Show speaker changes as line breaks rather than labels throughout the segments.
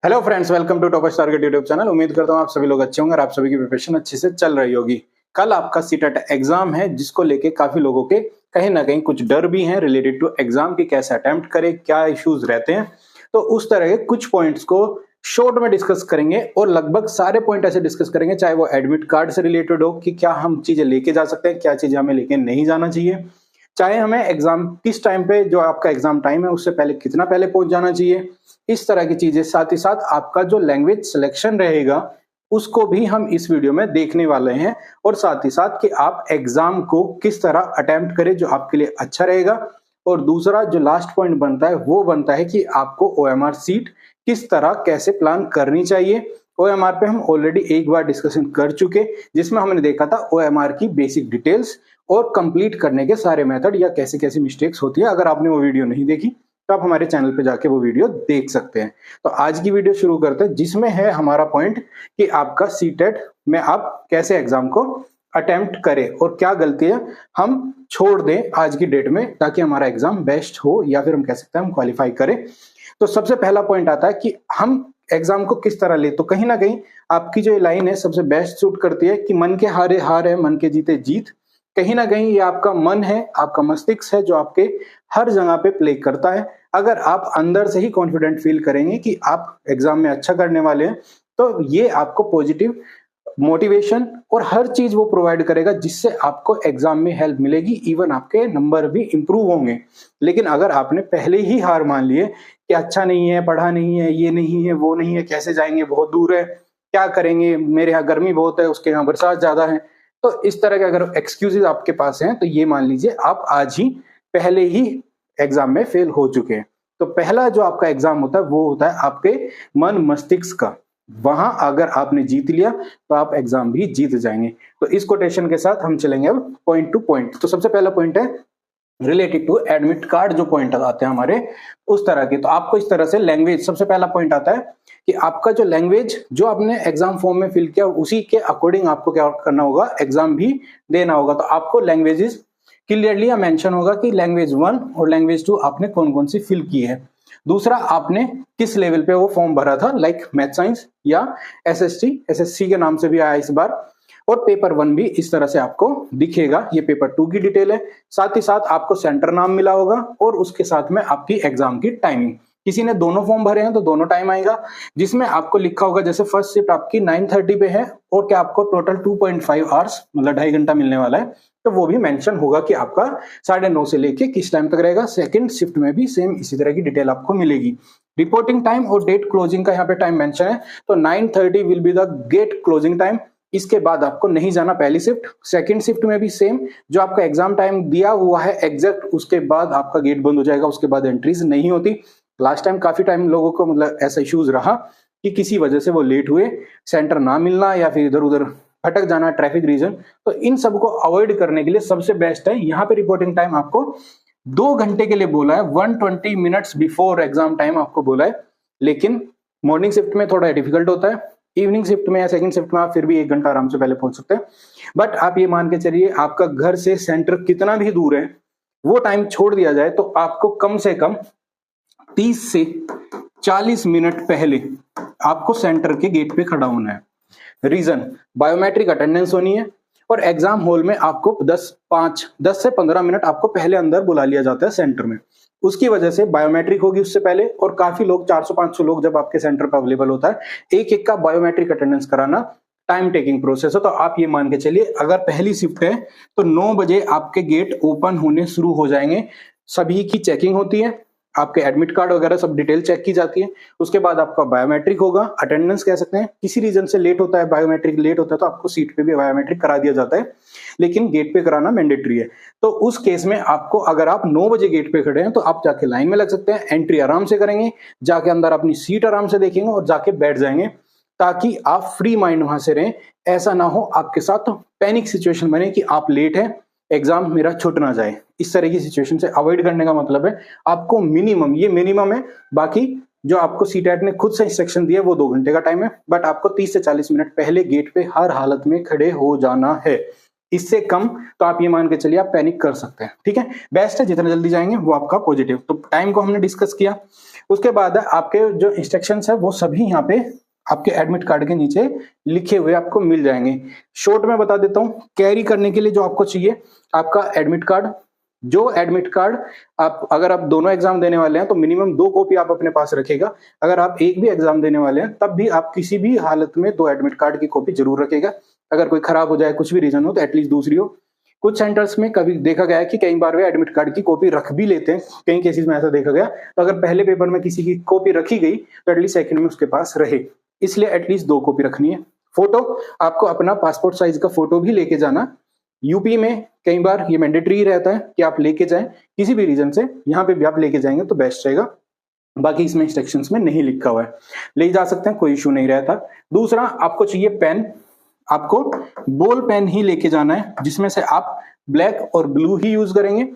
Hello friends, welcome to topper target YouTube channel. उम्मीद करता हूँ आप सभी लोग अच्छे होंगे और आप सभी की प्रिपरेशन अच्छे से चल रही होगी। कल आपका सीटेट एग्जाम है, जिसको लेके काफी लोगों के कहीं ना कहीं कुछ डर भी हैं रिलेटेड टू एग्जाम की, कैसे अटेम्प्ट करें, क्या इश्यूज रहते हैं। तो उस तरह के कुछ पॉइंट्स को शॉर्ट में डिस्कस करेंगे और लगभग सारे पॉइंट ऐसे डिस्कस करेंगे, चाहे वो एडमिट कार्ड से रिलेटेड हो कि क्या हम चीजें लेके जा सकते हैं, क्या चीजें हमें लेके नहीं जाना चाहिए, चाहे हमें एग्जाम किस टाइम पे, जो आपका एग्जाम टाइम है उससे पहले कितना पहले पहुंच जाना चाहिए, इस तरह की चीजें। साथ ही साथ आपका जो लैंग्वेज सिलेक्शन रहेगा उसको भी हम इस वीडियो में देखने वाले हैं, और साथ ही साथ कि आप एग्जाम को किस तरह अटेम्प्ट करें जो आपके लिए अच्छा रहेगा। और दूसरा जो लास्ट पॉइंट बनता है वो बनता है कि आपको ओएमआर सीट किस तरह कैसे प्लान करनी चाहिए। ओएमआर पे हम ऑलरेडी एक बार डिस्कशन कर चुके, जिसमें हमने देखा था ओएमआर की बेसिक डिटेल्स और कंप्लीट करने के सारे मेथड या कैसे कैसे मिस्टेक्स होती है। अगर आपने वो वीडियो नहीं देखी तो आप हमारे चैनल पे जाके वो वीडियो देख सकते हैं। तो आज की वीडियो शुरू करते हैं, जिसमें है हमारा पॉइंट कि आपका सीटेट में आप कैसे एग्जाम को अटेम्प्ट करें और क्या गलतियां हम छोड़ दें आज की डेट में, ताकि हमारा एग्जाम बेस्ट हो या फिर हम कह सकते हैं हम क्वालिफाई करें। तो सबसे पहला पॉइंट आता है कि हम एग्जाम को किस तरह ले। तो कहीं ना कहीं आपकी जो लाइन है सबसे बेस्ट सूट करती है कि मन के हारे हार है, मन के जीते जीत। कहीं ना कहीं ये आपका मन है, आपका मस्तिष्क है, जो आपके हर जगह पे प्ले करता है। अगर आप अंदर से ही कॉन्फिडेंट फील करेंगे कि आप एग्जाम में अच्छा करने वाले हैं, तो ये आपको पॉजिटिव मोटिवेशन और हर चीज वो प्रोवाइड करेगा, जिससे आपको एग्जाम में हेल्प मिलेगी, इवन आपके नंबर भी इंप्रूव होंगे। लेकिन अगर आपने पहले ही हार मान लिए कि अच्छा नहीं है, पढ़ा नहीं है, ये नहीं है, वो नहीं है, कैसे जाएंगे, बहुत दूर है, क्या करेंगे, मेरे यहाँ गर्मी बहुत है, उसके यहाँ बरसात ज्यादा है, तो इस तरह के अगर एक्सक्यूजेज आपके पास हैं तो ये मान लीजिए आप आज ही पहले ही एग्जाम में फेल हो चुके हैं। तो पहला जो आपका एग्जाम होता है वो होता है आपके मन मस्तिष्क का। वहां अगर आपने जीत लिया तो आप एग्जाम भी जीत जाएंगे। तो इस कोटेशन के साथ हम चलेंगे अब पॉइंट टू पॉइंट। तो सबसे पहला पॉइंट है रिलेटेड टू एडमिट कार्ड। जो पॉइंट आते हैं हमारे उस तरह के, तो आपको इस तरह से लैंग्वेज, सबसे पहला पॉइंट आता है कि आपका जो लैंग्वेज जो आपने एग्जाम फॉर्म में फिल किया उसी के अकॉर्डिंग आपको क्या करना होगा, एग्जाम भी देना होगा। तो आपको लैंग्वेजेस क्लियरली मेंशन होगा कि लैंग्वेज 1 और लैंग्वेज 2 आपने कौन कौन सी फिल की है। दूसरा, आपने किस लेवल पे वो फॉर्म भरा था, लाइक मैथ साइंस या एसएसटी, एसएससी के नाम से भी आया इस बार। और पेपर 1 भी इस तरह से आपको दिखेगा, ये पेपर 2 की डिटेल है। साथ ही साथ आपको सेंटर नाम मिला होगा और उसके साथ में आपकी एग्जाम की टाइमिंग। किसी ने दोनों फॉर्म भरे हैं तो दोनों टाइम आएगा, जिसमें आपको लिखा होगा जैसे फर्स्ट शिफ्ट आपकी 9:30 पे है और क्या आपको टोटल 2.5 आवर्स मतलब 2.5 घंटा मिलने वाला है, तो वो भी मेंशन होगा कि आपका 9:30 से लेके किस टाइम तक रहेगा। सेकंड शिफ्ट में भी सेम इसी तरह की डिटेल आपको मिलेगी। रिपोर्टिंग टाइम और डेट क्लोजिंग का यहाँ पे टाइम मेंशन है, तो 9:30 will be the gate closing time. इसके बाद आपको नहीं जाना पहली शिफ्ट। सेकंड शिफ्ट में भी सेम, जो आपका एग्जाम टाइम दिया हुआ है एग्जैक्ट, उसके बाद आपका गेट बंद हो जाएगा, उसके बाद एंट्रीज नहीं होती। लास्ट टाइम काफी टाइम लोगों को मतलब ऐसा इश्यूज रहा कि किसी वजह से वो लेट हुए, सेंटर ना मिलना या फिर इधर उधर भटक जाना, ट्रैफिक रीजन। तो इन सबको अवॉइड करने के लिए सबसे बेस्ट है, यहाँ पे रिपोर्टिंग टाइम आपको 2 घंटे के लिए बोला है, 120 मिनट्स बिफोर एग्जाम टाइम आपको बोला है। लेकिन मॉर्निंग शिफ्ट में थोड़ा डिफिकल्ट होता है, इवनिंग शिफ्ट में या सेकंड शिफ्ट में आप फिर भी 1 घंटा आराम से पहले पहुंच सकते हैं। बट आप ये मान के चलिए आपका घर से सेंटर कितना भी दूर है, वो टाइम छोड़ दिया जाए तो आपको कम से कम 30 से 40 मिनट पहले आपको सेंटर के गेट पे खड़ा होना है। रीजन, बायोमेट्रिक अटेंडेंस होनी है और एग्जाम हॉल में आपको 10 से 15 मिनट आपको पहले अंदर बुला लिया जाता है सेंटर में। उसकी वजह से बायोमेट्रिक होगी उससे पहले, और काफी लोग 400-500 लोग जब आपके सेंटर पर अवेलेबल होता है, एक एक का बायोमेट्रिक अटेंडेंस कराना टाइम टेकिंग प्रोसेस है। तो आप ये मान के चलिए अगर पहली शिफ्ट है तो 9 बजे आपके गेट ओपन होने शुरू हो जाएंगे। सभी की चेकिंग होती है, आपके एडमिट कार्ड वगैरह सब डिटेल चेक की जाती है। उसके बाद आपका बायोमेट्रिक होगा, अटेंडेंस कह सकते हैं। किसी रीजन से लेट होता है, बायोमेट्रिक लेट होता है, तो आपको सीट पे भी बायोमेट्रिक करा दिया जाता है, लेकिन गेट पे कराना मैंडेटरी है। तो उस केस में आपको, अगर आप 9 बजे गेट पे खड़े हैं तो आप जाके लाइन में लग सकते हैं, एंट्री आराम से करेंगे, जाके अंदर अपनी सीट आराम से देखेंगे और जाके बैठ जाएंगे, ताकि आप फ्री माइंड वहां से रहें। ऐसा ना हो आपके साथ पैनिक सिचुएशन बने कि आप लेट हैं, एग्जाम मेरा छूट ना जाए। इस तरह की सिचुएशन से अवॉइड करने का मतलब है आपको मिनिमम, ये मिनिमम है, बाकी जो आपको सीटेट ने खुद से इंस्ट्रक्शन दिया वो 2 घंटे का टाइम है, बट आपको 30 से 40 मिनट पहले गेट पे हर हालत में खड़े हो जाना है। इससे कम तो आप ये मान के चलिए आप पैनिक कर सकते हैं। ठीक है, बेस्ट है जितना जल्दी जाएंगे वो आपका पॉजिटिव। तो टाइम को हमने डिस्कस किया। उसके बाद आपके जो इंस्ट्रक्शंस है वो सभी यहाँ पे आपके एडमिट कार्ड के नीचे लिखे हुए आपको मिल जाएंगे। शॉर्ट में बता देता हूँ, कैरी करने के लिए जो आपको चाहिए आपका एडमिट कार्ड। जो एडमिट कार्ड आप अगर आप दोनों एग्जाम देने वाले हैं तो मिनिमम 2 कॉपी आप अपने पास रखिएगा। अगर आप एक भी एग्जाम देने वाले हैं तब भी आप किसी भी हालत में 2 एडमिट कार्ड की कॉपी जरूर रखिएगा। अगर कोई खराब हो जाए, कुछ भी रीजन हो, तो एटलीस्ट दूसरी हो। कुछ सेंटर्स में कभी देखा गया है कि कई बार वे एडमिट कार्ड की कॉपी रख भी लेते हैं, कई केसेस में ऐसा देखा गया। तो अगर पहले पेपर में किसी की कॉपी रखी गई तो एटलीस्ट सेकंड में उसके पास रहे, इसलिए एटलीस्ट 2 कॉपी रखनी है। फोटो, आपको अपना पासपोर्ट साइज का फोटो भी लेके जाना। यूपी में कई बार ये मैंडेटरी रहता है कि आप लेके जाएं, किसी भी रीजन से, यहाँ पे भी आप लेके जाएंगे तो बेस्ट रहेगा। बाकी इसमें इंस्ट्रक्शंस में नहीं लिखा हुआ है, ले जा सकते हैं, कोई इशू नहीं रहता। दूसरा, आपको चाहिए पेन। आपको बॉल पेन ही लेके जाना है, जिसमें से आप ब्लैक और ब्लू ही यूज करेंगे।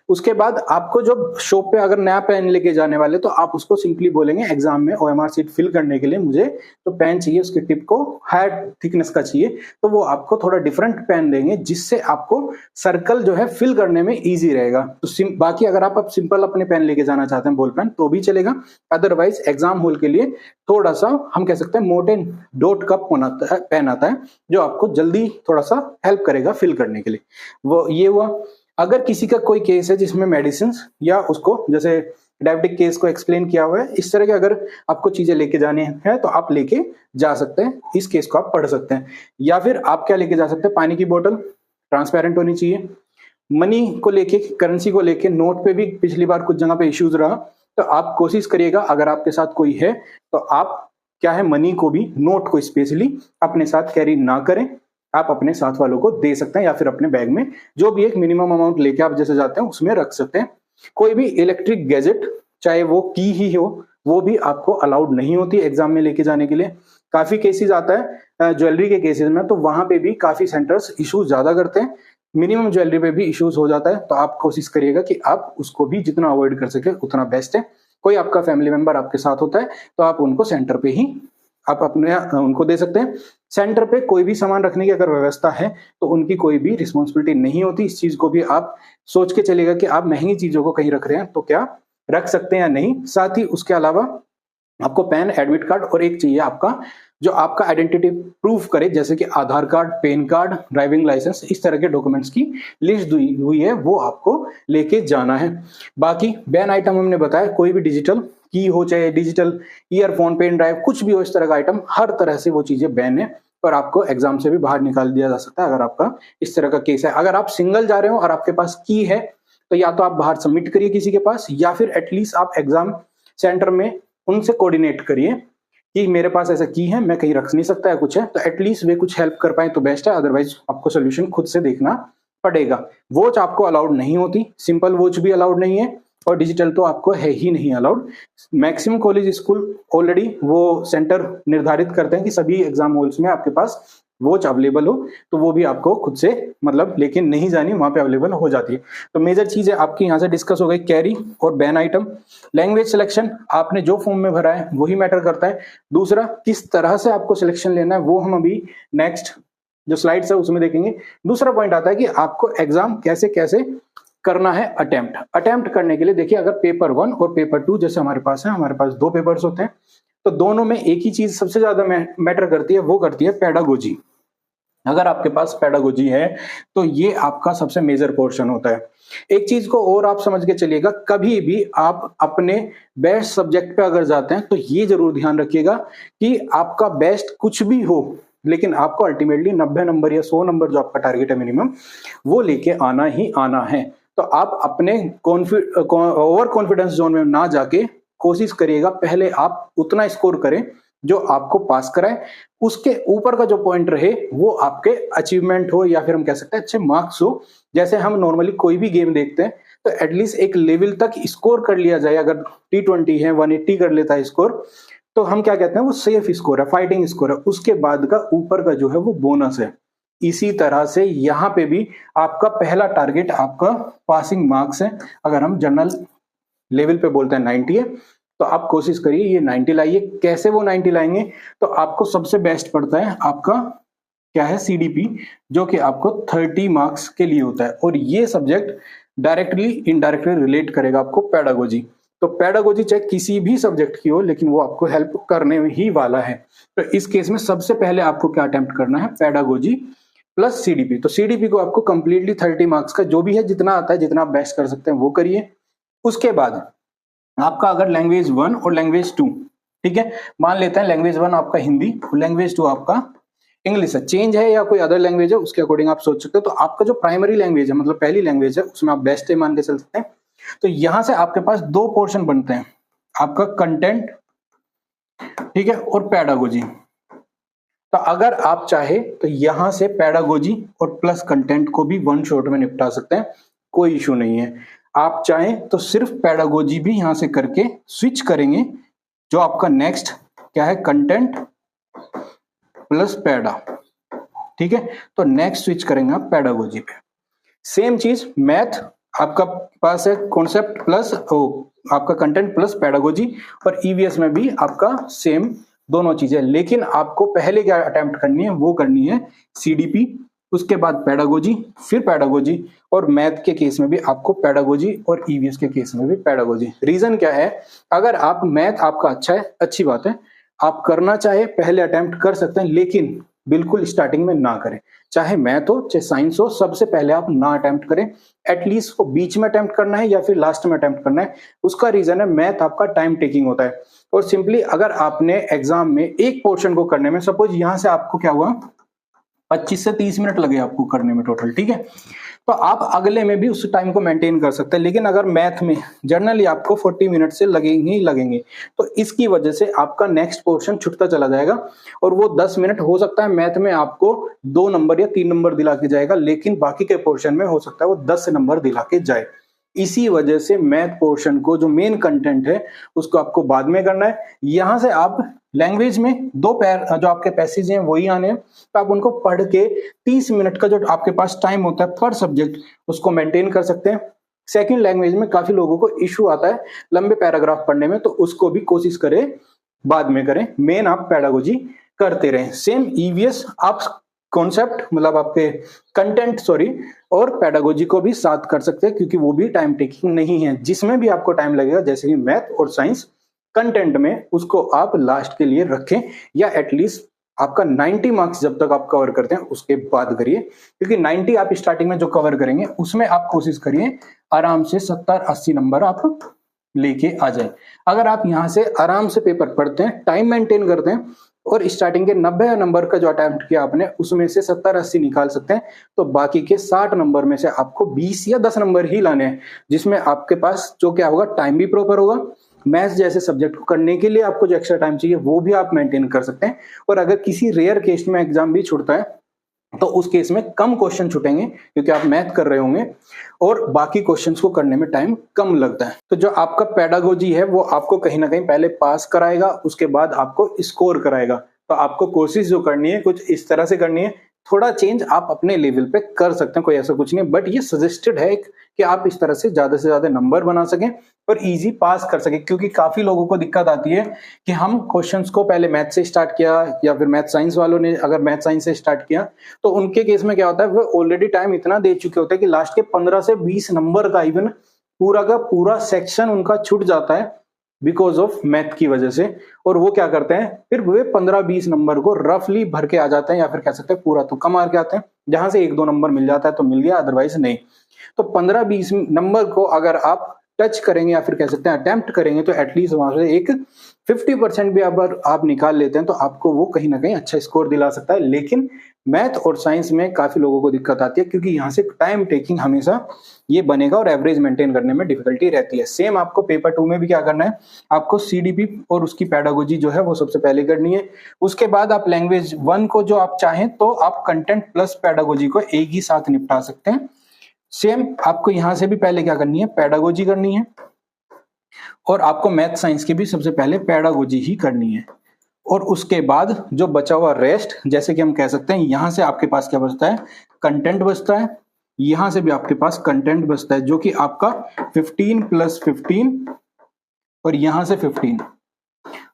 उसके बाद आपको जो शॉप पे अगर नया पेन लेके जाने वाले तो आप उसको सिंपली बोलेंगे एग्जाम में ओएमआर शीट फिल करने के लिए मुझे तो पेन चाहिए, उसकी टिप को हायर थिकनेस का चाहिए, तो वो आपको थोड़ा डिफरेंट पेन देंगे जिससे आपको सर्कल जो है फिल करने में इजी रहेगा। तो बाकी अगर आप सिंपल अपने पेन लेके जाना चाहते हैं बॉल पेन तो भी चलेगा। अदरवाइज एग्जाम हॉल के लिए थोड़ा सा हम कह सकते हैं मोटे डॉट का पेन आता है जो आपको जल्दी थोड़ा सा हेल्प करेगा फिल करने के लिए। वो ये हुआ। अगर किसी का कोई केस है जिसमें मेडिसिन या उसको जैसे डायबिटिक केस को एक्सप्लेन किया हुआ है, इस तरह के अगर आपको चीजें लेके जानी है तो आप लेके जा सकते हैं, इस केस को आप पढ़ सकते हैं। या फिर आप क्या लेके जा सकते हैं, पानी की बोतल ट्रांसपेरेंट होनी चाहिए। मनी को लेके, करेंसी को लेके नोट पे भी पिछली बार कुछ जगह पे इश्यूज रहा, तो आप कोशिश करिएगा अगर आपके साथ कोई है तो आप क्या है मनी को भी, नोट को स्पेशली अपने साथ कैरी ना करें। आप अपने साथ वालों को दे सकते हैं या फिर अपने बैग में जो भी एक मिनिमम अमाउंट लेके आप जैसे जाते हैं उसमें रख सकते हैं। कोई भी इलेक्ट्रिक गैजेट, चाहे वो की ही हो, वो भी आपको अलाउड नहीं होती एग्जाम में लेके जाने के लिए। काफी केसेस आता है ज्वेलरी के केसेस में, तो वहां पे भी काफी सेंटर्स इश्यूज ज्यादा करते हैं। मिनिमम ज्वेलरी पे भी इश्यूज हो जाता है, तो आप कोशिश करिएगा कि आप उसको भी जितना अवॉइड कर सके उतना बेस्ट है। कोई आपका फैमिली मेंबर आपके साथ होता है तो आप उनको सेंटर पे ही आप अपने उनको दे सकते हैं। सेंटर पे कोई भी सामान रखने की अगर व्यवस्था है तो उनकी कोई भी रिस्पॉन्सिबिलिटी नहीं होती। इस चीज को भी आप सोच के चलेगा कि आप महंगी चीजों को कहीं रख रहे हैं तो क्या रख सकते हैं या नहीं। साथ ही उसके अलावा आपको पेन, एडमिट कार्ड और एक चाहिए आपका जो आपका आइडेंटिटी प्रूफ करे, जैसे कि Aadhaar card, PAN card, driving licence, इस तरह के डॉक्यूमेंट्स की लिस्ट दी हुई है वो आपको लेके जाना है। बाकी बैन आइटम हमने बताया, कोई भी डिजिटल की हो, चाहे डिजिटल ईयरफोन, पेन ड्राइव, कुछ भी हो इस तरह का आइटम, हर तरह से वो चीजें बैन है और आपको एग्जाम से भी बाहर निकाल दिया जा सकता है अगर आपका इस तरह का केस है। अगर आप सिंगल जा रहे हो और आपके पास की है तो या तो आप बाहर सबमिट करिए किसी के पास, या फिर एटलीस्ट आप एग्जाम सेंटर में उनसे कोऑर्डिनेट करिए कि मेरे पास ऐसा की है, मैं कहीं रख नहीं सकता है कुछ है, तो एटलीस्ट वे कुछ हेल्प कर पाए तो बेस्ट है। अदरवाइज आपको सोल्यूशन खुद से देखना पड़ेगा। वॉच आपको अलाउड नहीं होती, सिंपल वॉच भी अलाउड नहीं है और डिजिटल तो आपको है ही नहीं allowed. Maximum college school already वो सेंटर निर्धारित करते हैं कि सभी एग्जाम हॉल्स में आपके पास वॉच अवेलेबल हो, तो वो भी आपको खुद से मतलब लेकिन नहीं जानी, वहां पे अवेलेबल हो जाती है। तो मेजर चीज है आपकी यहाँ से डिस्कस हो गई, कैरी और बैन आइटम। लैंग्वेज सिलेक्शन, आपने जो फॉर्म में भरा है वही मैटर करता है। दूसरा, किस तरह से आपको सिलेक्शन लेना है वो हम अभी नेक्स्ट जो स्लाइड्स है उसमें देखेंगे। दूसरा पॉइंट आता है कि आपको एग्जाम कैसे कैसे करना है अटेम्प्ट करने के लिए। देखिए, अगर पेपर 1 और पेपर 2 जैसे हमारे पास है, हमारे पास 2 पेपर्स होते हैं, तो दोनों में एक ही चीज सबसे ज्यादा मैटर करती है, वो करती है पेडागोजी। अगर आपके पास पेडागोजी है तो ये आपका सबसे मेजर पोर्शन होता है। एक चीज को और आप समझ के चलिएगा, कभी भी आप अपने बेस्ट सब्जेक्ट पे अगर जाते हैं तो ये जरूर ध्यान रखिएगा कि आपका बेस्ट कुछ भी हो, लेकिन आपको अल्टीमेटली 90 नंबर या 100 नंबर जो आपका टारगेट है मिनिमम, वो लेके आना ही आना है। तो आप अपने ओवर कॉन्फिडेंस जोन में ना जाके कोशिश करिएगा पहले आप उतना स्कोर करें जो आपको पास कराए, उसके ऊपर का जो पॉइंट रहे वो आपके अचीवमेंट हो या फिर हम कह सकते हैं अच्छे मार्क्स हो। जैसे हम नॉर्मली कोई भी गेम देखते हैं तो एटलीस्ट एक लेवल तक स्कोर कर लिया जाए। अगर T20 है 180 कर लेता है स्कोर, तो हम क्या कहते हैं वो सेफ स्कोर है, फाइटिंग स्कोर है। उसके बाद का ऊपर का जो है वो बोनस है। इसी तरह से यहाँ पे भी आपका पहला टारगेट आपका पासिंग मार्क्स है। अगर हम जनरल लेवल पे बोलते हैं 90 है, तो आप कोशिश करिए ये 90 लाइए। कैसे वो 90 लाएंगे, तो आपको सबसे बेस्ट पड़ता है आपका क्या है CDP, जो कि आपको 30 मार्क्स के लिए होता है, और ये सब्जेक्ट डायरेक्टली इनडायरेक्टली रिलेट करेगा आपको पेडागोजी। तो पेडागोजी चाहे किसी भी सब्जेक्ट की हो, लेकिन वो आपको हेल्प करने ही वाला है। तो इस केस में सबसे पहले आपको क्या अटेम्प्ट करना है, पेडागोजी प्लस CDP। तो CDP को आपको कंप्लीटली 30 मार्क्स का जो भी है, जितना आता है, जितना आप बेस्ट कर सकते हैं वो करिए। उसके बाद आपका अगर लैंग्वेज 1 और लैंग्वेज 2, ठीक है, मान लेते हैं लैंग्वेज 1 आपका हिंदी और लैंग्वेज 2 आपका इंग्लिश है, चेंज है या कोई अदर लैंग्वेज है, उसके अकॉर्डिंग आप सोच सकते हो। तो आपका जो प्राइमरी लैंग्वेज है, मतलब पहली लैंग्वेज है, उसमें आप बेस्ट है मान के चल सकते हैं। तो यहां से आपके पास दो पोर्शन बनते हैं, आपका कंटेंट, ठीक है, और पेडागोजी। तो अगर आप चाहे तो यहां से पेडागोजी और प्लस कंटेंट को भी वन शॉट में निपटा सकते हैं, कोई इशू नहीं है। आप चाहें तो सिर्फ पेडागोजी भी यहां से करके स्विच करेंगे, जो आपका नेक्स्ट क्या है, कंटेंट प्लस पेडा, ठीक है। तो नेक्स्ट स्विच करेंगे आप पेडागोजी पे। सेम चीज मैथ आपका पास है, कॉन्सेप्ट प्लस आपका कंटेंट प्लस पेडागोजी, और ईवीएस में भी आपका सेम दोनों चीजें। लेकिन आपको पहले क्या अटेम्प्ट करनी है, वो करनी है CDP, उसके बाद पेडागोजी, फिर पेडागोजी, और मैथ के केस में भी आपको पेडागोजी और ईवीएस के केस में भी पेडागोजी। रीजन क्या है, अगर आप मैथ आपका अच्छा है, अच्छी बात है, आप करना चाहे पहले अटेम्प्ट कर सकते हैं, लेकिन बिल्कुल स्टार्टिंग में ना करें। चाहे मैथ हो चाहे साइंस हो, सबसे पहले आप ना अटेम्प्ट करें। एटलीस्ट को बीच में अटेम्प्ट करना है या फिर लास्ट में अटेम्प्ट करना है। उसका रीजन है, मैथ आपका टाइम टेकिंग होता है, और सिंपली अगर आपने एग्जाम में एक पोर्शन को करने में, सपोज यहां से आपको क्या हुआ, 25 से 30 मिनट लगे आपको करने में टोटल, ठीक है, तो आप अगले में भी उस टाइम को मेंटेन कर सकते हैं। लेकिन अगर मैथ में जनरली आपको 40 मिनट से लगेंगे ही लगेंगे, तो इसकी वजह से आपका नेक्स्ट पोर्शन छूटता चला जाएगा, और वो 10 मिनट हो सकता है मैथ में आपको 2 नंबर या 3 नंबर दिला के जाएगा, लेकिन बाकी के पोर्शन में हो सकता है वो 10 नंबर दिला के जाए। इसी वजह से मैथ पोर्शन को, जो मेन कंटेंट है, उसको आपको बाद में करना है। यहां से आप लैंग्वेज में दो पैर जो आपके पैसेज हैं वही आने हैं, तो आप उनको पढ़ के 30 मिनट का जो आपके पास टाइम होता है पर सब्जेक्ट, उसको मेंटेन कर सकते हैं। सेकंड लैंग्वेज में काफी लोगों को इश्यू आता है लंबे पैराग्राफ पढ़ने में, तो उसको भी कोशिश करें बाद में करें, मेन आप पेडागोजी करते रहें। सेम ईवीएस आप कॉन्सेप्ट, मतलब आपके कंटेंट और पेडागोजी को भी साथ कर सकते हैं, क्योंकि वो भी टाइम टेकिंग नहीं है। जिसमें भी आपको टाइम लगेगा, जैसे कि मैथ और साइंस, कंटेंट में उसको आप लास्ट के लिए रखें, या एटलीस्ट आपका 90 मार्क्स जब तक आप कवर करते हैं उसके बाद करिए, क्योंकि 90 आप स्टार्टिंग में जो कवर करेंगे उसमें आप कोशिश करिए आराम से 70-80 नंबर आप लेके आ जाए। अगर आप यहां से आराम से पेपर पढ़ते हैं, टाइम मेंटेन करते हैं, और स्टार्टिंग के 90 नंबर का जो अटेम्प्ट किया आपने उसमें से 70-80 निकाल सकते हैं, तो बाकी के 60 नंबर में से आपको 20 या 10 नंबर ही लाने हैं, जिसमें आपके पास जो क्या होगा, टाइम भी प्रॉपर होगा। मैथ्स जैसे सब्जेक्ट को करने के लिए आपको जो एक्स्ट्रा टाइम चाहिए वो भी आप मेंटेन कर सकते हैं। और अगर किसी रेयर केस में एग्जाम भी छूटता है, तो उस केस में कम क्वेश्चन छूटेंगे, क्योंकि आप मैथ कर रहे होंगे और बाकी क्वेश्चंस को करने में टाइम कम लगता है। तो जो आपका पेडागोजी है वो आपको कहीं ना कहीं पहले पास कराएगा, उसके बाद आपको स्कोर कराएगा। तो आपको कोशिश जो करनी है कुछ इस तरह से करनी है, थोड़ा चेंज आप अपने लेवल पे कर सकते हैं, कोई ऐसा कुछ नहीं, बट ये सजेस्टेड है कि आप इस तरह से ज्यादा नंबर बना सकें और इजी पास कर सकें। क्योंकि काफी लोगों को दिक्कत आती है कि हम क्वेश्चंस को पहले मैथ से स्टार्ट किया, या फिर मैथ साइंस वालों ने अगर मैथ साइंस से स्टार्ट किया, तो उनके केस में क्या होता है, वो ऑलरेडी टाइम इतना दे चुके होते हैं कि लास्ट के 15 से 20 नंबर का इवन पूरा का पूरा सेक्शन उनका छूट जाता है बिकॉज ऑफ मैथ की वजह से। और वो क्या करते हैं, फिर वे 15-20 नंबर को रफली भर के आ जाते हैं, या फिर कह सकते हैं पूरा तुक्का मार के आते हैं। जहां से 1-2 नंबर मिल जाता है तो मिल गया, अदरवाइज नहीं। तो 15-20 नंबर को अगर आप टच करेंगे, या फिर कह सकते हैं अटेम्प्ट करेंगे, तो एटलीस्ट वहां से एक 50% भी अगर आप निकाल लेते हैं तो आपको वो कहीं ना कहीं अच्छा स्कोर दिला सकता है। लेकिन मैथ और साइंस में काफी लोगों को दिक्कत आती है, क्योंकि यहाँ से टाइम टेकिंग हमेशा ये बनेगा और एवरेज मेंटेन करने में डिफिकल्टी रहती है। सेम आपको पेपर 2 में भी क्या करना है, आपको CDP और उसकी पेडागोजी जो है वो सबसे पहले करनी है। उसके बाद आप लैंग्वेज 1 को जो आप चाहें तो आप कंटेंट प्लस पेडागोजी को एक ही साथ निपटा सकते हैं। सेम आपको यहां से भी पहले क्या करनी है, पेडागोजी करनी है, और आपको मैथ साइंस की भी सबसे पहले पेडागोजी ही करनी है। और उसके बाद जो बचा हुआ रेस्ट, जैसे कि हम कह सकते हैं यहां से आपके पास क्या बचता है, कंटेंट बचता है, यहां से भी आपके पास कंटेंट बचता है, जो कि आपका 15 + 15 और यहां से 15,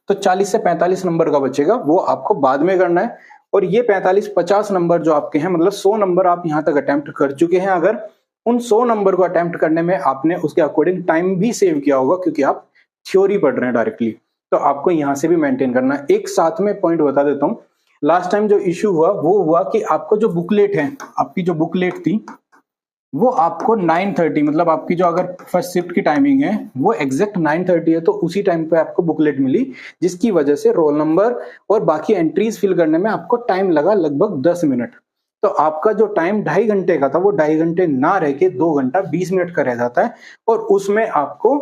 तो 40 से 45 नंबर का बचेगा, वो आपको बाद में करना है। और ये 45-50 नंबर जो आपके हैं, मतलब 100 नंबर आप यहाँ तक अटेम्प्ट कर चुके हैं। अगर उन 100 नंबर को अटेम्प्ट करने में आपने उसके अकॉर्डिंग टाइम भी सेव किया होगा, क्योंकि आप थ्योरी पढ़ रहे हैं डायरेक्टली, तो आपको यहाँ से भी मेंटेन करना है। एक साथ में पॉइंट बता देता हूँ, लास्ट टाइम जो इश्यू हुआ वो हुआ कि आपको जो बुकलेट है, आपकी जो बुकलेट थी वो आपको 9:30, मतलब आपकी जो अगर फर्स्ट शिफ्ट की टाइमिंग है वो एग्जैक्ट 9:30 है, तो उसी टाइम पे आपको बुकलेट मिली, जिसकी वजह से रोल नंबर और बाकी एंट्रीज फिल करने में आपको टाइम लगा लगभग 10 मिनट। तो आपका जो टाइम 2.5 घंटे का था वो 2.5 घंटे ना रह के 2 घंटा 20 मिनट का रह जाता है, और उसमें आपको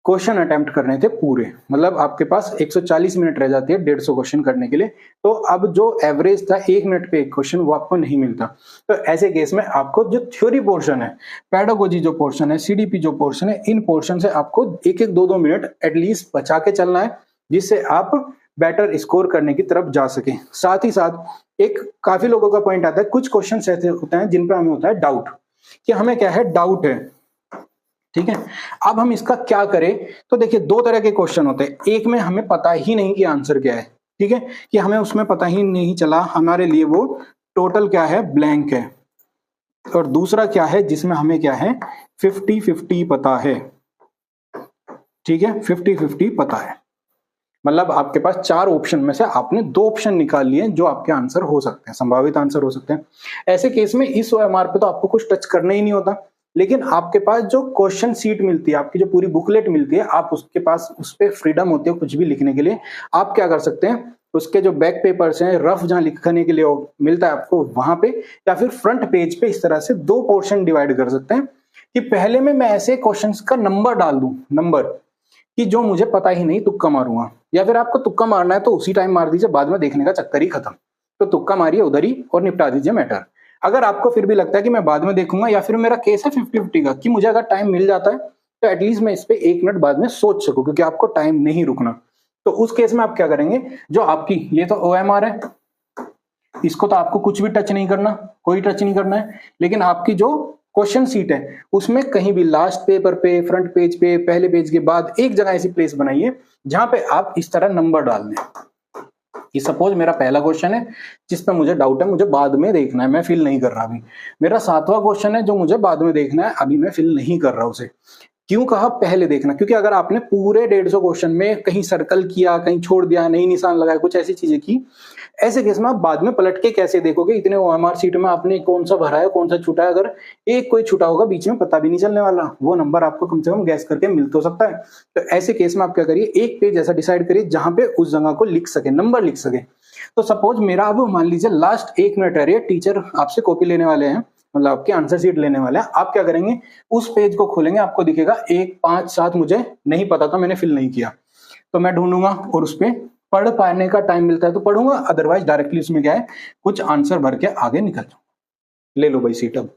क्वेश्चन अटेम्प्ट करने थे पूरे, मतलब आपके पास 140 मिनट रह जाती है 150 क्वेश्चन करने के लिए। तो अब जो एवरेज था 1 मिनट पे एक क्वेश्चन, वो आपको नहीं मिलता। तो ऐसे केस में आपको जो थ्योरी पोर्शन है, पेडागोजी जो पोर्शन है, सीडीपी जो पोर्शन है, इन पोर्शन से आपको 1-1, 2-2 मिनट एटलीस्ट बचा के चलना है, जिससे आप बेटर स्कोर करने की तरफ जा सके। साथ ही साथ एक काफी लोगों का पॉइंट आता है, कुछ क्वेश्चन ऐसे होते हैं जिन पे हमें होता है डाउट, कि हमें क्या है, डाउट है, ठीक है। अब हम इसका क्या करें, तो देखिए 2 तरह के क्वेश्चन होते हैं। एक में हमें पता ही नहीं कि आंसर क्या है, ठीक है, कि हमें उसमें पता ही नहीं चला, हमारे लिए वो टोटल क्या है, ब्लैंक है। और दूसरा क्या है, जिसमें हमें क्या है, 50-50 पता है, ठीक है, 50-50 पता है। मतलब आपके पास 4 ऑप्शन में से आपने 2 ऑप्शन निकाल लिए जो आपके आंसर हो सकते हैं, संभावित आंसर हो सकते हैं। ऐसे केस में इस OMR पे तो आपको कुछ टच करना ही नहीं होता, लेकिन आपके पास जो क्वेश्चन सीट मिलती है, आपकी जो पूरी बुकलेट मिलती है, आप उसके पास उस पे फ्रीडम होती है कुछ भी लिखने के लिए। आप क्या कर सकते हैं, उसके जो बैक पेपर्स हैं, रफ जहां लिखने के लिए मिलता है आपको वहां पे, या फिर फ्रंट पेज पे इस तरह से 2 पोर्शन डिवाइड कर सकते हैं, कि पहले में मैं ऐसे क्वेश्चंस का नंबर डाल दूं, नंबर कि जो मुझे पता ही नहीं, तुक्का मारूंगा, या फिर आपको तुक्का मारना है तो उसी टाइम मार दीजिए, बाद में देखने का चक्कर ही खत्म। तो तुक्का मारिए उधर ही और निपटा दीजिए मैटर। अगर आपको फिर भी लगता है कि मैं बाद में देखूंगा, या फिर मेरा केस है 50-50 का, कि मुझे अगर टाइम मिल जाता है तो एटलीस्ट मैं इस पे 1 मिनट बाद में सोच सकूं, क्योंकि आपको टाइम नहीं रुकना, तो उस केस में आप क्या करेंगे, जो आपकी ये तो OMR है, इसको तो आपको कुछ भी टच नहीं करना, कोई टच नहीं करना है, लेकिन आपकी जो क्वेश्चन सीट है उसमें कहीं भी लास्ट पेपर पे, फ्रंट पेज पे, पहले पेज के बाद एक जगह ऐसी प्लेस बनाइए जहां पे आप इस तरह नंबर डाल दें। कि सपोज मेरा पहला क्वेश्चन है जिस पे मुझे डाउट है, मुझे बाद में देखना है, मैं फिल नहीं कर रहा अभी। मेरा 7वां क्वेश्चन है जो मुझे बाद में देखना है, अभी मैं फिल नहीं कर रहा उसे। क्यों कहा पहले देखना, क्योंकि अगर आपने पूरे 150 क्वेश्चन में कहीं सर्कल किया, कहीं छोड़ दिया, नहीं निशान लगाया, कुछ ऐसी चीजें की, ऐसे केस में आप बाद में पलट के कैसे देखोगे, इतने OMR सीट में आपने कौन सा भरा है, कौन सा छूटा है, अगर एक कोई छूटा होगा बीच में पता भी नहीं चलने वाला, वो नंबर आपको कम से कम गैस करके मिल तो सकता है। तो ऐसे केस में आप क्या करिए, एक पेज ऐसा डिसाइड करिए जहां पे उस जगह को लिख सके, नंबर लिख सके। तो सपोज मेरा अब मान लीजिए लास्ट 1 मिनट रह रही है, टीचर आपसे कॉपी लेने वाले हैं, मतलब आपके आंसर शीट लेने वाले हैं, आप क्या करेंगे, उस पेज को खोलेंगे, आपको दिखेगा 1, 5, 7 मुझे नहीं पता था, मैंने फिल नहीं किया, तो मैं ढूंढूंगा और उस पे पढ़ पाने का टाइम मिलता है तो पढ़ूंगा, अदरवाइज डायरेक्टली उसमें क्या है, कुछ आंसर भर के आगे निकल जाऊंगा। ले लो भाई सीट। अब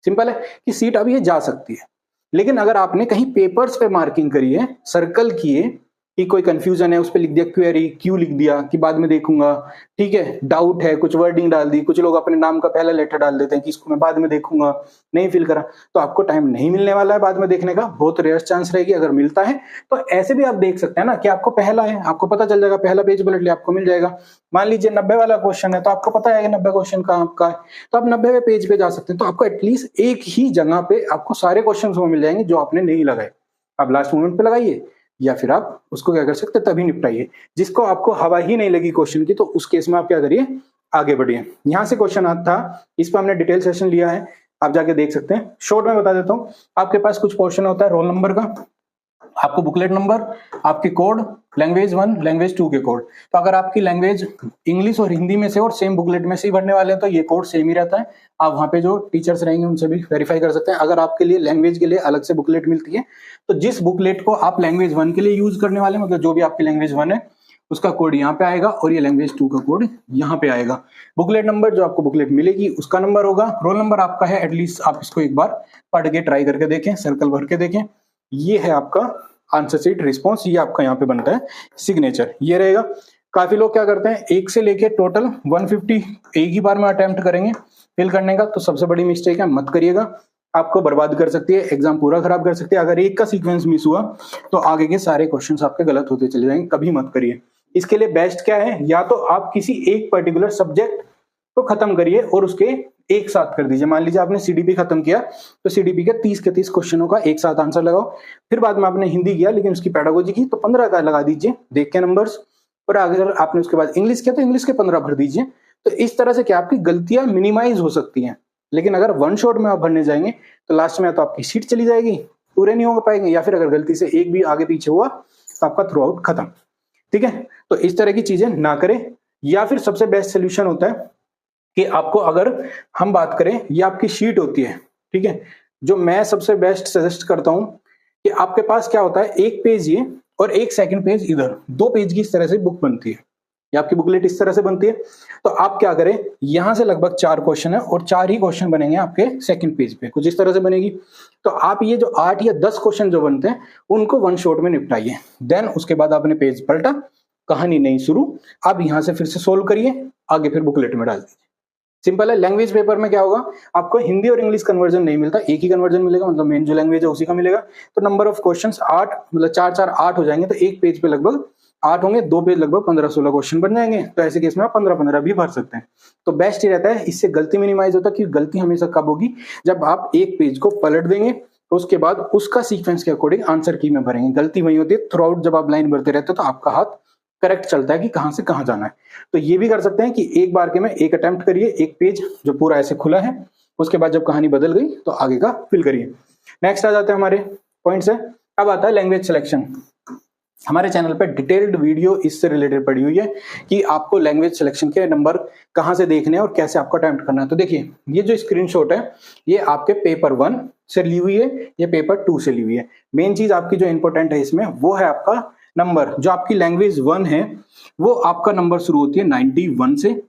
सिंपल है कि सीट अब ये जा सकती है। लेकिन अगर आपने कहीं पेपर्स पे मार्किंग करी है, सर्कल किए, कि कोई कंफ्यूजन है उस पर लिख दिया क्वेरी, क्यों लिख दिया कि बाद में देखूंगा, ठीक है, डाउट है, कुछ वर्डिंग डाल दी, कुछ लोग अपने नाम का पहला लेटर डाल देते हैं कि इसको मैं बाद में देखूंगा, नहीं फिल करा, तो आपको टाइम नहीं मिलने वाला है बाद में देखने का, बहुत रेयर चांस रहेगी। अगर मिलता है तो ऐसे भी आप देख सकते हैं ना, कि आपको पहला है, आपको पता चल जाएगा, पहला पेज पलट लिया आपको मिल जाएगा। मान लीजिए 90 वाला क्वेश्चन है, तो आपको पता है 90 क्वेश्चन कहाँ आपका है, तो आप 90वें पेज पे जा सकते हैं, तो आपको एटलीस्ट एक ही जगह पे आपको सारे क्वेश्चन मिल जाएंगे जो आपने नहीं लगाए। आप लास्ट मोमेंट पे लगाइए, या फिर आप उसको क्या कर सकते हैं, तभी निपटाइए। जिसको आपको हवा ही नहीं लगी क्वेश्चन की, तो उस केस में आप क्या करिए, आगे बढ़िए। यहां से क्वेश्चन आता था, इस पर हमने डिटेल सेशन लिया है, आप जाके देख सकते हैं। शॉर्ट में बता देता हूं, आपके पास कुछ पोर्शन होता है रोल नंबर का, आपको बुकलेट नंबर, आपके कोड, लैंग्वेज 1, लैंग्वेज 2 के कोड। तो अगर आपकी लैंग्वेज इंग्लिश और हिंदी में से और सेम बुकलेट में से ही भरने वाले हैं तो ये कोड सेम ही रहता है। आप वहां पे जो टीचर्स रहेंगे उनसे भी वेरीफाई कर सकते हैं। अगर आपके लिए लैंग्वेज के लिए अलग से बुकलेट मिलती है, तो जिस बुकलेट को आप लैंग्वेज 1 के लिए यूज करने वाले, मतलब जो भी आपकी लैंग्वेज 1 है उसका कोड यहाँ पे आएगा, और ये लैंग्वेज 2 का कोड यहाँ पे आएगा। बुकलेट नंबर जो आपको बुकलेट मिलेगी उसका नंबर होगा, रोल नंबर आपका है, एटलीस्ट आप इसको एक बार पढ़ के ट्राई करके देखें, सर्कल भर के देखें। ये है आपका आंसर शीट रिस्पॉन्स, ये आपका यहाँ पे बनता है सिग्नेचर, ये रहेगा। काफी लोग क्या करते हैं, 1 से लेके टोटल 150 एक ही बार में अटेम्प्ट करेंगे फिल करने का, तो सबसे बड़ी मिस्टेक है, मत करिएगा, आपको बर्बाद कर सकती है, एग्जाम पूरा खराब कर सकती है। अगर एक का सीक्वेंस मिस हुआ तो आगे के सारे क्वेश्चंस आपके गलत होते चले जाएंगे, कभी मत करिए। इसके लिए बेस्ट क्या है, या तो आप किसी एक पर्टिकुलर सब्जेक्ट को खत्म करिए और उसके एक साथ कर दीजिए। मान लीजिए आपने सीडीपी खत्म किया तो सीडीपी के 30 के 30 क्वेश्चनों का एक साथ आंसर लगाओ। फिर बाद में आपने हिंदी किया लेकिन उसकी पेडागोजी की तो 15 का लगा दीजिए देख के नंबर्स। और अगर आपने उसके बाद इंग्लिश किया तो इंग्लिश के 15 भर दीजिए। तो इस तरह से क्या आपकी गलतियां मिनिमाइज हो सकती हैं। लेकिन अगर वन शॉट में आप भरने जाएंगे तो लास्ट में तो आपकी सीट चली जाएगी, पूरे नहीं हो पाएंगे, या फिर अगर गलती से एक भी आगे पीछे हुआ तो आपका थ्रू आउट खत्म। ठीक है, तो इस तरह की चीजें ना करें। या फिर सबसे बेस्ट सोल्यूशन होता है कि आपको, अगर हम बात करें, ये आपकी शीट होती है, ठीक है, जो मैं सबसे बेस्ट सजेस्ट करता हूं कि आपके पास क्या होता है, एक पेज ये और एक सेकंड पेज इधर, 2 पेज की इस तरह से बुक बनती है, ये आपकी बुकलेट इस तरह से बनती है। तो आप क्या करें, यहां से लगभग 4 क्वेश्चन है और 4 ही क्वेश्चन बनेंगे आपके सेकंड पेज पे, कुछ इस तरह से बनेगी। तो आप ये जो 8 या 10 क्वेश्चन जो बनते हैं उनको वन शॉट में निपटाइए। देन उसके बाद आपने पेज पलटा, कहानी नहीं शुरू, आप यहां से फिर से सोल्व करिए, आगे फिर बुकलेट में डाल दीजिए। सिंपल है। लैंग्वेज पेपर में क्या होगा, आपको हिंदी और इंग्लिश कन्वर्जन नहीं मिलता, एक ही कन्वर्जन मिलेगा, मतलब मेन जो लैंग्वेज है उसी का मिलेगा। तो नंबर ऑफ क्वेश्चंस 8, मतलब 4 4 8 हो जाएंगे, तो एक पेज पे लगभग 8 होंगे, 2 पेज लगभग 15-16 क्वेश्चन बन जाएंगे। तो ऐसे केस में आप 15-15 भी भर सकते हैं। तो बेस्ट ही रहता है, इससे गलती मिनिमाइज होता है, क्योंकि गलती हमेशा कब होगी, जब आप एक पेज को पलट देंगे तो उसके बाद उसका सीक्वेंस के अकॉर्डिंग आंसर की में भरेंगे। गलती वही होती है थ्रू आउट, जब आप लाइन भरते रहते हो तो आपका हाथ करेक्ट चलता है कि कहां से कहां जाना है। तो ये भी कर सकते हैं कि एक बार के में एक अटेम्प्ट करिए, एक पेज जो पूरा ऐसे खुला है, उसके बाद जब कहानी बदल गई तो आगे का फिल करिए। नेक्स्ट आ जाते हैं हमारे पॉइंट्स है। अब आता है लैंग्वेज सिलेक्शन। हमारे चैनल पर डिटेल्ड वीडियो इससे रिलेटेड पड़ी हुई है कि आपको लैंग्वेज सिलेक्शन के नंबर कहां से देखने हैं और कैसे आपको अटेम्प्ट करना है। तो देखिए, ये जो स्क्रीनशॉट है ये आपके पेपर 1 से ली हुई है, ये पेपर 2 से ली हुई है। मेन चीज आपकी जो इंपॉर्टेंट है इसमें वो है आपका नंबर। जो आपकी लैंग्वेज 1 है वो आपका नंबर शुरू होती है 91 से,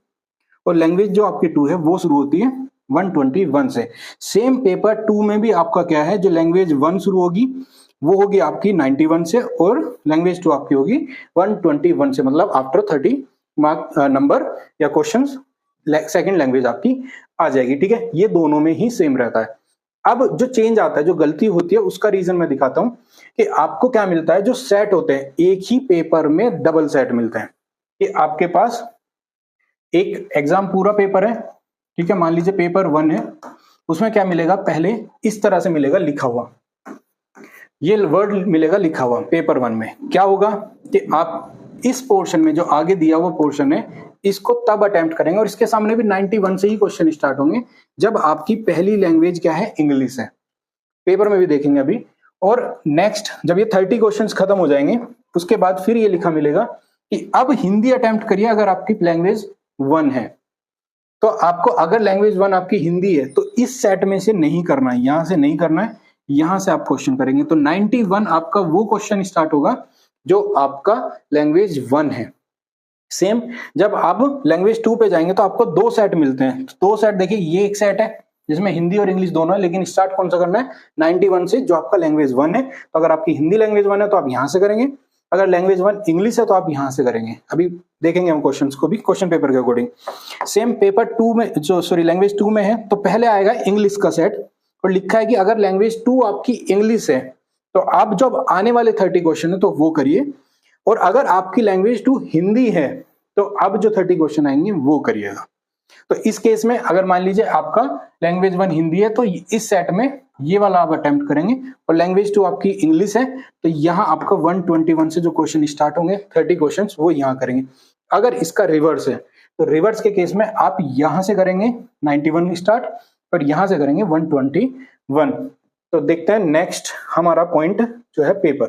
और लैंग्वेज जो आपकी 2 है वो शुरू होती है 121 से। सेम पेपर 2 में भी आपका क्या है, जो लैंग्वेज 1 शुरू होगी वो होगी आपकी 91 से, और लैंग्वेज 2 आपकी होगी 121 से, मतलब आफ्टर 30 मार्क नंबर या क्वेश्चंस सेकंड लैंग्वेज आपकी आ जाएगी। ठीक है, ये दोनों में ही सेम रहता है। अब जो चेंज आता है, जो गलती होती है, उसका रीजन मैं दिखाता हूं कि आपको क्या मिलता है। जो सेट होते हैं, एक ही पेपर में डबल सेट मिलते हैं। कि आपके पास एक एग्जाम पूरा पेपर है, ठीक है, मान लीजिए पेपर 1 है, उसमें क्या मिलेगा, पहले इस तरह से मिलेगा लिखा हुआ, ये वर्ड मिलेगा लिखा हुआ पेपर 1 में। क्या होगा कि आप इस पोर्शन में जो आगे दिया हुआ पोर्शन है इसको तब अटेम्प्ट करेंगे, और इसके सामने भी 91 से ही क्वेश्चन स्टार्ट होंगे जब आपकी पहली लैंग्वेज क्या है, इंग्लिश है। पेपर में भी देखेंगे अभी। और नेक्स्ट जब ये 30 क्वेश्चंस खत्म हो जाएंगे उसके बाद फिर ये लिखा मिलेगा कि अब हिंदी अटेम्प्ट करिए अगर आपकी लैंग्वेज 1 है। तो आपको अगर लैंग्वेज 1 आपकी हिंदी है तो इस सेट में से नहीं करना है, यहां से नहीं करना है, यहां से आप क्वेश्चन करेंगे। तो 91 आपका वो क्वेश्चन स्टार्ट होगा जो आपका लैंग्वेज 1 है। सेम जब आप लैंग्वेज 2 पे जाएंगे तो आपको 2 सेट मिलते हैं। 2 सेट देखिए, ये एक सेट है जिसमें हिंदी और इंग्लिश दोनों है, लेकिन स्टार्ट कौन सा करना है, 91 से, जो आपका लैंग्वेज 1 है। तो अगर आपकी हिंदी लैंग्वेज 1 है तो आप यहां से करेंगे, अगर लैंग्वेज 1 इंग्लिश है तो आप यहां से करेंगे। अभी देखेंगे हम क्वेश्चंस को भी क्वेश्चन पेपर के अकॉर्डिंग। सेम पेपर 2 में, जो सॉरी लैंग्वेज 2 में है, तो पहले आएगा इंग्लिश का सेट, और लिखा है कि अगर लैंग्वेज 2 आपकी इंग्लिश है तो आप जब आने वाले 30 क्वेश्चन है तो वो करिए, और अगर आपकी लैंग्वेज 2 हिंदी है तो अब जो 30 क्वेश्चन आएंगे वो करिएगा। तो इस केस में अगर मान लीजिए आपका लैंग्वेज 1 हिंदी है तो इस सेट में ये वाला आप अटेम्प्ट करेंगे, और लैंग्वेज 2 आपकी इंग्लिश है तो यहाँ आपका 121 से जो क्वेश्चन स्टार्ट होंगे 30 क्वेश्चन वो यहाँ करेंगे। अगर इसका रिवर्स है तो रिवर्स के केस में आप यहां से करेंगे 91 स्टार्ट, और यहां से करेंगे 121। तो देखते हैं नेक्स्ट हमारा पॉइंट जो है पेपर।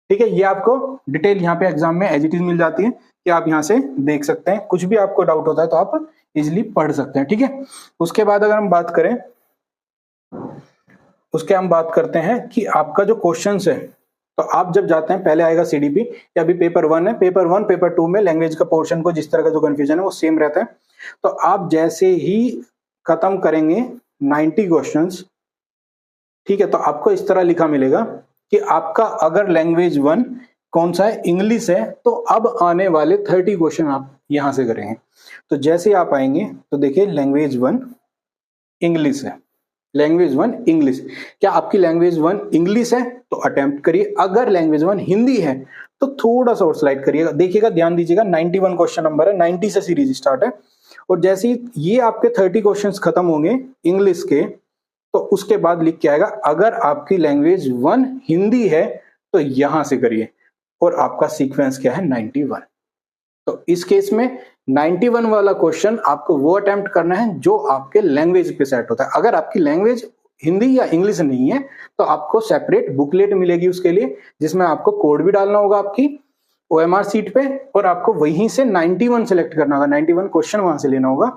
ठीक है, ये आपको डिटेल यहाँ पे एग्जाम में एज इट इज मिल जाती है कि आप यहाँ से देख सकते हैं। कुछ भी आपको डाउट होता है तो आप इजिली पढ़ सकते हैं। ठीक है, उसके बाद अगर हम बात करें, हम बात करते हैं कि आपका जो क्वेश्चंस है, तो आप जब जाते हैं पहले आएगा सीडीपी, या अभी पेपर 1 है, पेपर 1 पेपर 2 में लैंग्वेज का पोर्शन को जिस तरह का जो कंफ्यूजन है वो सेम रहता है। तो आप जैसे ही खत्म करेंगे 90 क्वेश्चंस, ठीक है, तो आपको इस तरह लिखा मिलेगा कि आपका अगर लैंग्वेज 1 कौन सा है, इंग्लिश है, तो अब आने वाले 30 क्वेश्चन आप यहां से करेंगे। तो जैसे आप आएंगे तो देखिए लैंग्वेज 1 इंग्लिश है, लैंग्वेज 1 इंग्लिश। क्या आपकी लैंग्वेज 1 इंग्लिश है तो अटेम्प्ट करिए, अगर लैंग्वेज 1 हिंदी है तो थोड़ा सा और स्लाइड करिएगा, देखिएगा, ध्यान दीजिएगा, 91 क्वेश्चन नंबर है, 90 से सीरीज स्टार्ट है। और जैसे ही ये आपके 30 क्वेश्चंस खत्म होंगे इंग्लिश के, तो उसके बाद लिख के आएगा अगर आपकी लैंग्वेज 1 हिंदी है तो यहां से करिए, और आपका सीक्वेंस क्या है 91। तो इस केस में 91 वाला क्वेश्चन आपको वो अटेम्प्ट करना है जो आपके लैंग्वेज पे सेट होता है। अगर आपकी लैंग्वेज हिंदी या इंग्लिश नहीं है तो आपको सेपरेट बुकलेट मिलेगी उसके लिए, जिसमें आपको कोड भी डालना होगा आपकी OMR सीट पे, और आपको वहीं से 91 सेलेक्ट करना होगा, 91 क्वेश्चन वहां से लेना होगा।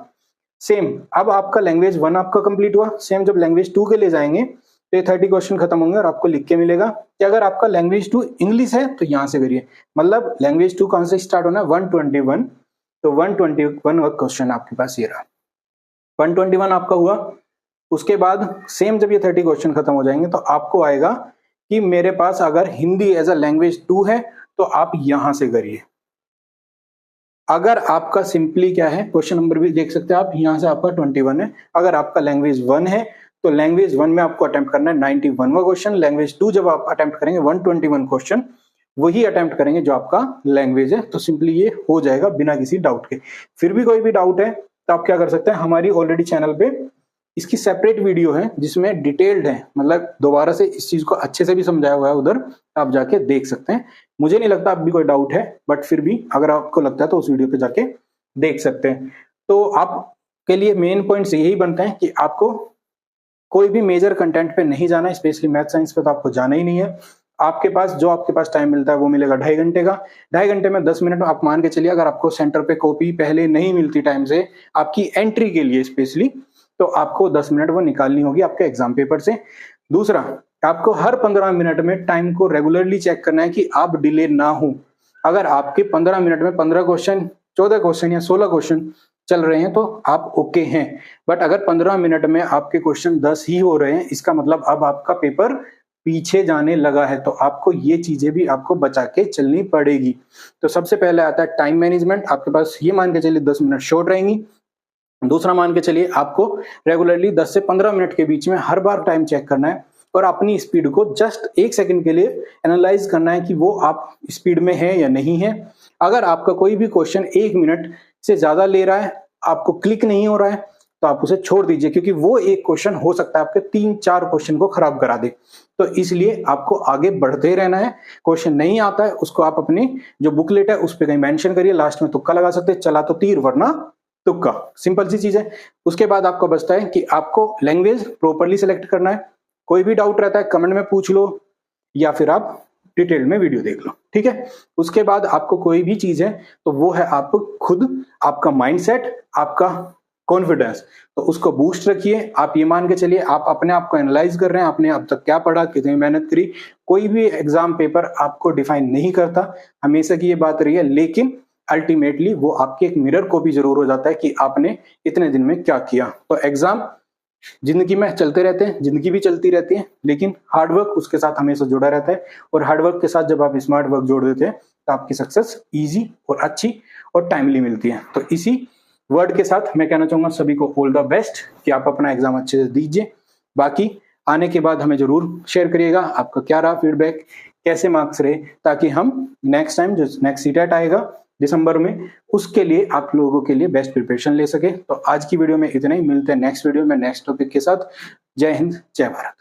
सेम अब आपका लैंग्वेज 1 आपका कंप्लीट हुआ, सेम जब लैंग्वेज 2 के लिए जाएंगे तो ये 30 क्वेश्चन खत्म होंगे और आपको लिख के मिलेगा कि अगर आपका लैंग्वेज 2 इंग्लिश है तो यहां से करिए। मतलब लैंग्वेज 2 कहां से स्टार्ट होना है 121, तो 121 क्वेश्चन आपके पास ये रहा, 121 आपका हुआ। उसके बाद सेम जब ये 30 क्वेश्चन खत्म हो जाएंगे तो आपको आएगा कि मेरे पास अगर हिंदी एज अ लैंग्वेज 2 है तो आप यहां से करिए। अगर आपका सिंपली क्या है, क्वेश्चन नंबर भी देख सकते हैं आप, यहां से आपका 21 है। अगर आपका लैंग्वेज 1 है तो लैंग्वेज 1 में आपको अटेम्प्ट करना है 91वां क्वेश्चन, लैंग्वेज 2 जब आप अटेम्प्ट करेंगे 121 क्वेश्चन वही अटेम्प्ट करेंगे जो आपका लैंग्वेज है। तो सिंपली ये हो जाएगा बिना किसी डाउट के। फिर भी कोई भी डाउट है तो आप क्या कर सकते हैं, हमारी ऑलरेडी चैनल पे इसकी सेपरेट वीडियो है जिसमें डिटेल्ड है, मतलब दोबारा से इस चीज को अच्छे से भी समझाया हुआ है, उधर आप जाके देख सकते हैं। मुझे नहीं लगता आप भी कोई डाउट है, बट फिर भी अगर आपको लगता है तो उस वीडियो पे जाके देख सकते हैं। तो आपके लिए मेन पॉइंट्स यही बनते हैं कि आपको कोई भी मेजर कंटेंट पे नहीं जाना है, स्पेशली मैथ साइंस पे तो आपको जाना ही नहीं है। आपके पास जो आपके पास टाइम मिलता है वो मिलेगा 2.5 घंटे का, 2.5 घंटे में 10 मिनट आप मान के चलिए। अगर आपको सेंटर पे कॉपी पहले नहीं मिलती टाइम से आपकी एंट्री के लिए स्पेशली, तो आपको 10 मिनट वो निकालनी होगी आपके एग्जाम पेपर से। दूसरा, आपको हर 15 मिनट में टाइम को रेगुलरली चेक करना है कि आप डिले ना हो। अगर आपके 15 मिनट में 15 क्वेश्चन, 14 क्वेश्चन या 16 क्वेश्चन चल रहे हैं तो आप ओके हैं, बट अगर 15 मिनट में आपके क्वेश्चन 10 ही हो रहे हैं, इसका मतलब अब आपका पेपर पीछे जाने लगा है। तो आपको ये चीजें भी आपको बचा के चलनी पड़ेगी। तो सबसे पहले आता है टाइम मैनेजमेंट। आपके पास ये मान के चलिए 10 मिनट शॉर्ट रहेंगी। दूसरा मान के चलिए आपको रेगुलरली 10 से 15 मिनट के बीच में हर बार टाइम चेक करना है और अपनी स्पीड को जस्ट 1 सेकंड के लिए एनालाइज करना है कि वो आप स्पीड में है या नहीं है। अगर आपका कोई भी क्वेश्चन 1 मिनट से ज्यादा ले रहा है, आपको क्लिक नहीं हो रहा है, तो आप उसे छोड़ दीजिए, क्योंकि वो एक क्वेश्चन हो सकता है आपके 3-4 क्वेश्चन को खराब करा दे। तो इसलिए आपको आगे बढ़ते रहना है। क्वेश्चन नहीं आता है उसको आप अपनी जो बुकलेट है उस पर कहीं मेंशन करिए, लास्ट में तुक्का लगा सकते हैं, चला तो तीर वरना तुक्का, सिंपल सी चीज है। उसके बाद आपको बचता है कि आपको लैंग्वेज प्रॉपरली सिलेक्ट करना है। कोई भी डाउट रहता है कमेंट में पूछ लो या फिर आप डिटेल में वीडियो देख लो, ठीक है। उसके बाद आपको कोई भी चीज है तो वो है आप खुद, आपका माइंडसेट, आपका कॉन्फिडेंस, तो उसको बूस्ट रखिए। आप ये मान के चलिए आप अपने आप को एनालाइज कर रहे हैं, आपने अब तक क्या पढ़ा, कितनी मेहनत करी। कोई भी एग्जाम पेपर आपको डिफाइन नहीं करता, हमेशा की ये बात रही है, लेकिन अल्टीमेटली वो आपकी एक मिरर कॉपी जरूर हो जाता है कि आपने इतने दिन में क्या किया। तो एग्जाम जिंदगी में चलते रहते हैं, जिंदगी भी चलती रहती है, लेकिन हार्डवर्क उसके साथ हमेशा जुड़ा रहता है। और हार्डवर्क के साथ जब आप स्मार्ट वर्क जोड़ देते हैं तो आपकी सक्सेस इजी और अच्छी और टाइमली मिलती है। तो इसी वर्ड के साथ मैं कहना चाहूंगा सभी को ऑल द बेस्ट, कि आप अपना एग्जाम अच्छे से दीजिए। बाकी आने के बाद हमें जरूर शेयर करिएगा आपका क्या रहा फीडबैक, कैसे मार्क्स रहे, ताकि हम नेक्स्ट टाइम जो नेक्स्ट सीटेट आएगा दिसंबर में, उसके लिए आप लोगों के लिए बेस्ट प्रिपरेशन ले सके। तो आज की वीडियो में इतना ही, मिलते हैं नेक्स्ट वीडियो में नेक्स्ट टॉपिक के साथ। जय हिंद, जय भारत।